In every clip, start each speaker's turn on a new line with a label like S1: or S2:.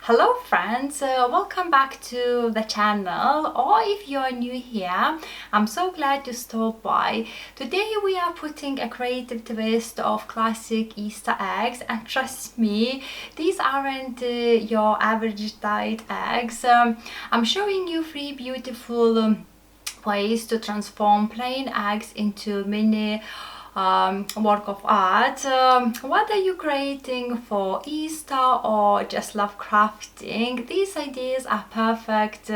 S1: Hello friends, welcome back to the channel, or if you are new here, I'm so glad to stop by. Today we are putting a creative twist of classic Easter eggs, and trust me, these aren't your average diet eggs. I'm showing you three beautiful ways to transform plain eggs into mini work of art. Whether you're creating for Easter or just love crafting, these ideas are perfect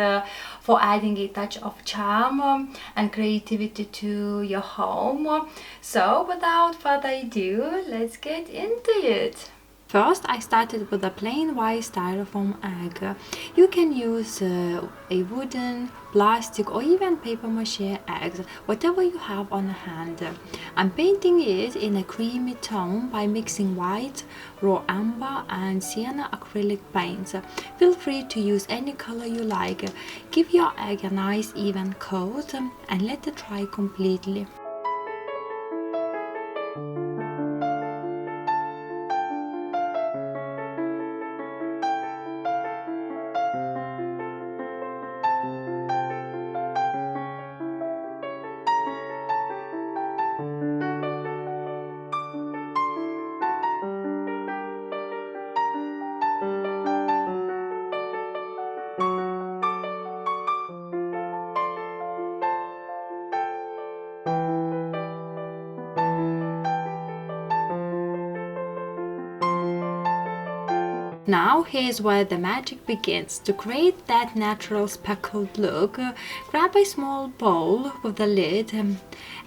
S1: for adding a touch of charm and creativity to your home. So without further ado, let's get into it. First, I started with a plain white styrofoam egg. You can use a wooden, plastic, or even paper mache eggs, whatever you have on hand. I'm painting it in a creamy tone by mixing white, raw amber, and sienna acrylic paints. Feel free to use any color you like. Give your egg a nice even coat and let it dry completely. Now here's where the magic begins. To create that natural speckled look, grab a small bowl with the lid,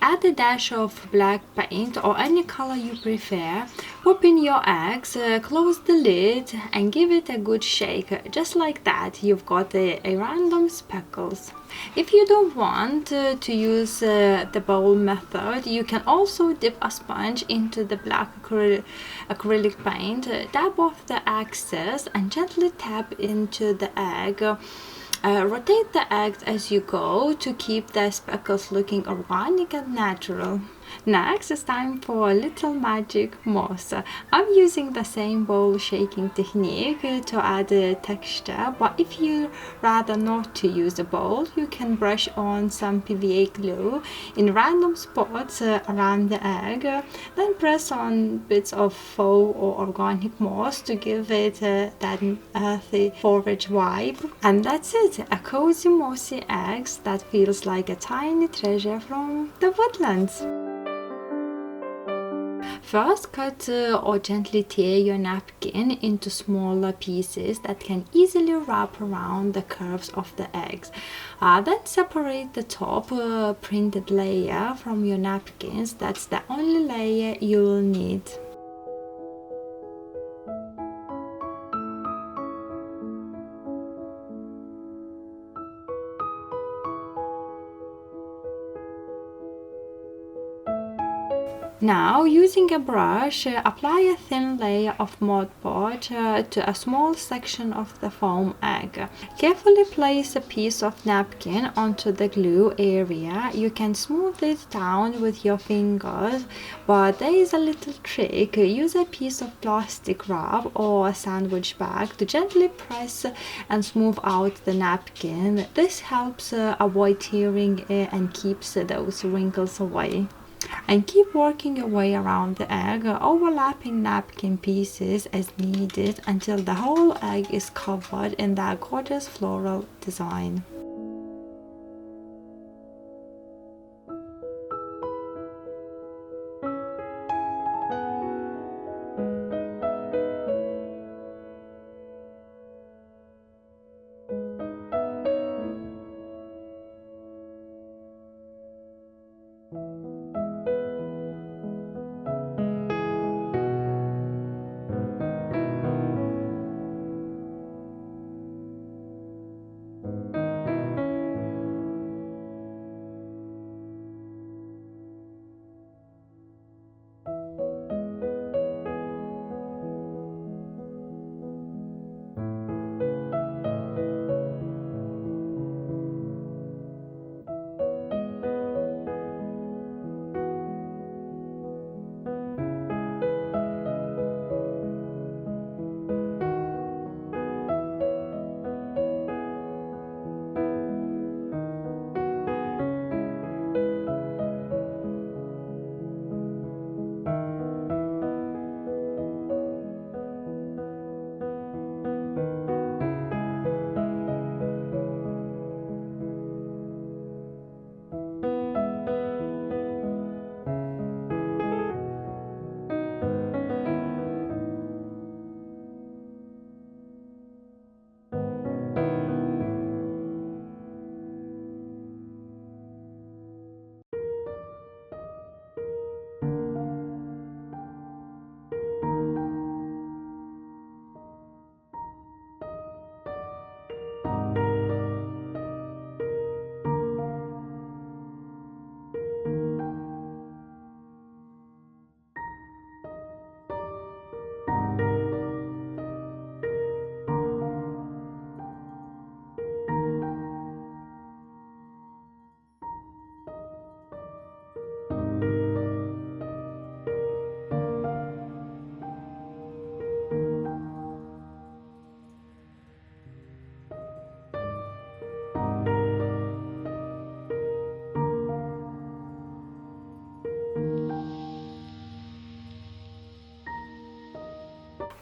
S1: add a dash of black paint or any color you prefer, pop in your eggs, close the lid and give it a good shake. Just like that, you've got a random speckles. If you don't want to use the bowl method, you can also dip a sponge into the black acrylic paint, dab off the excess and gently tap into the egg. Rotate the eggs as you go to keep the speckles looking organic and natural. Next, it's time for a little magic moss. I'm using the same bowl shaking technique to add texture, but if you rather not to use a bowl, you can brush on some PVA glue in random spots around the egg, then press on bits of faux or organic moss to give it that earthy forage vibe. And that's it, a cozy mossy egg that feels like a tiny treasure from the woodlands. First, cut or gently tear your napkin into smaller pieces that can easily wrap around the curves of the eggs. Then separate the top printed layer from your napkins. That's the only layer you'll need. Now, using a brush, apply a thin layer of Mod Podge to a small section of the foam egg. Carefully place a piece of napkin onto the glue area. You can smooth it down with your fingers, but there is a little trick. Use a piece of plastic wrap or a sandwich bag to gently press and smooth out the napkin. This helps avoid tearing and keeps those wrinkles away. And keep working your way around the egg, overlapping napkin pieces as needed until the whole egg is covered in that gorgeous floral design.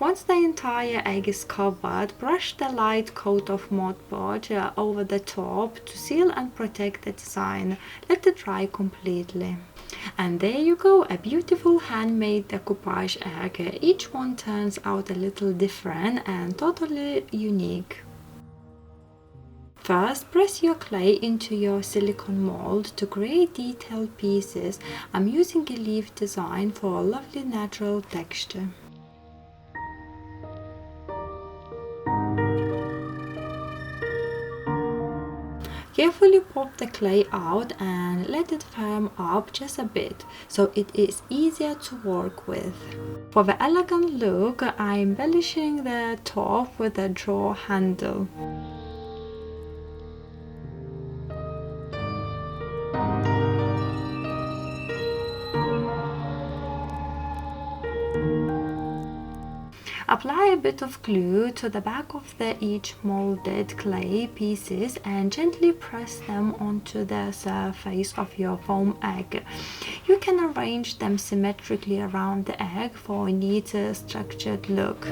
S1: Once the entire egg is covered, brush the light coat of Mod Podge over the top to seal and protect the design. Let it dry completely. And there you go, a beautiful handmade decoupage egg. Each one turns out a little different and totally unique. First, press your clay into your silicone mold to create detailed pieces. I'm using a leaf design for a lovely natural texture. Carefully pop the clay out and let it firm up just a bit so it is easier to work with. For the elegant look, I'm embellishing the top with a drawer handle. Apply a bit of glue to the back of each molded clay pieces and gently press them onto the surface of your foam egg. You can arrange them symmetrically around the egg for a neat, structured look.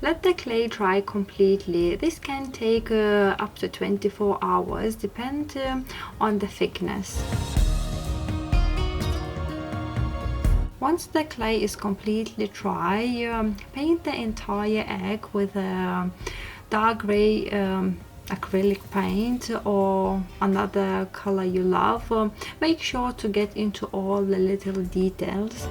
S1: Let the clay dry completely. This can take up to 24 hours, depending on the thickness. Once the clay is completely dry, paint the entire egg with a dark gray acrylic paint or another color you love. Make sure to get into all the little details.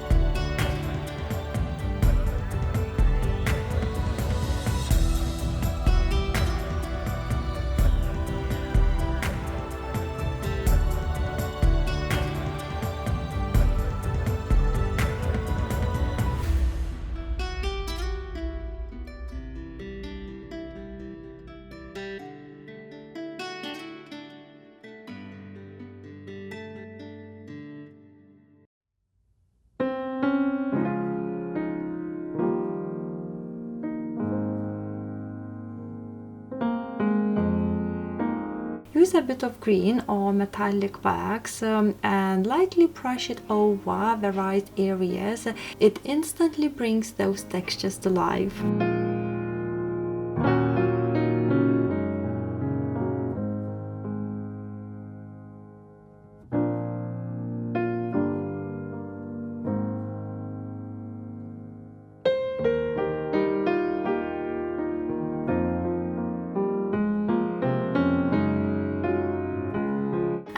S1: Use a bit of green or metallic wax and lightly brush it over the right areas. It instantly brings those textures to life.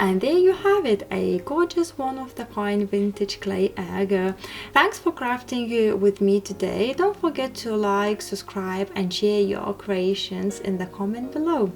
S1: And there you have it, a gorgeous one-of-the-kind vintage clay egg. Thanks for crafting with me today. Don't forget to like, subscribe and share your creations in the comment below.